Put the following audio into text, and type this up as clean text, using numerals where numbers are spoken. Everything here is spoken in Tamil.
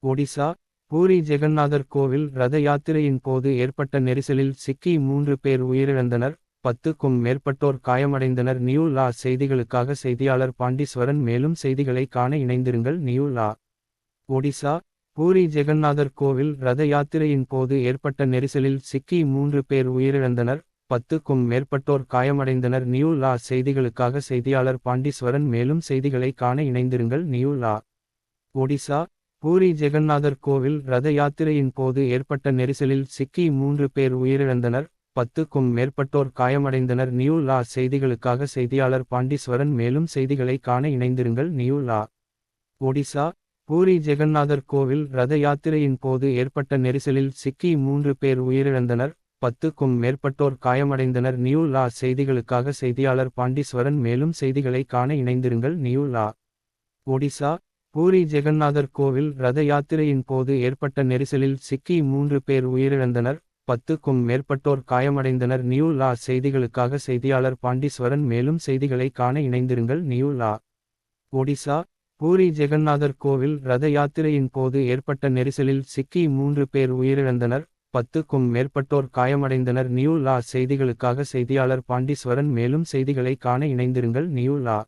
ஒடிசா பூரி ஜெகந்நாதர் கோவில் ரத யாத்திரையின் போது ஏற்பட்ட நெரிசலில் சிக்கி 3 பேர் உயிரிழந்தனர், 10க்கும் மேற்பட்டோர் காயமடைந்தனர். நியூ லா செய்திகளுக்காக செய்தியாளர் பாண்டீஸ்வரன். மேலும் செய்திகளை காண இணைந்திருங்கள். நியூ லா. ஒடிசா பூரி ஜெகந்நாதர் கோவில் ரத யாத்திரையின் போது ஏற்பட்ட நெரிசலில் சிக்கி 3 பேர் உயிரிழந்தனர், 10க்கும் மேற்பட்டோர் காயமடைந்தனர். நியூ லா செய்திகளுக்காக செய்தியாளர் பாண்டீஸ்வரன். மேலும் செய்திகளை காண இணைந்திருங்கள். நியூ லா. ஒடிசா பூரி ஜெகந்நாதர் கோவில் ரத யாத்திரையின் போது ஏற்பட்ட நெரிசலில் சிக்கி 3 பேர் உயிரிழந்தனர், 10க்கும் மேற்பட்டோர் காயமடைந்தனர். நியூ லா செய்திகளுக்காக செய்தியாளர் பாண்டீஸ்வரன். மேலும் செய்திகளை காண இணைந்திருங்கள். நியூ லா. ஒடிசா பூரி ஜெகந்நாதர் கோவில் ரத யாத்திரையின் போது ஏற்பட்ட நெரிசலில் சிக்கி 3 பேர் உயிரிழந்தனர், 10க்கும் மேற்பட்டோர் காயமடைந்தனர். நியூ லா செய்திகளுக்காக செய்தியாளர் பாண்டீஸ்வரன். மேலும் செய்திகளை காண இணைந்திருங்கள். நியூ லா. ஒடிசா பூரி ஜெகந்நாதர் கோவில் ரத யாத்திரையின் போது ஏற்பட்ட நெரிசலில் சிக்கி 3 பேர் உயிரிழந்தனர், 10க்கும் மேற்பட்டோர் காயமடைந்தனர். நியூ லா செய்திகளுக்காக செய்தியாளர் பாண்டீஸ்வரன். மேலும் செய்திகளை காண இணைந்திருங்கள். நியூ லா. ஒடிசா பூரி ஜெகந்நாதர் கோவில் ரத யாத்திரையின் போது ஏற்பட்ட நெரிசலில் சிக்கி 3 பேர் உயிரிழந்தனர், 10க்கும் மேற்பட்டோர் காயமடைந்தனர். நியூ லா செய்திகளுக்காக செய்தியாளர் பாண்டீஸ்வரன். மேலும் செய்திகளை காண இணைந்திருங்கள். நியூ லா.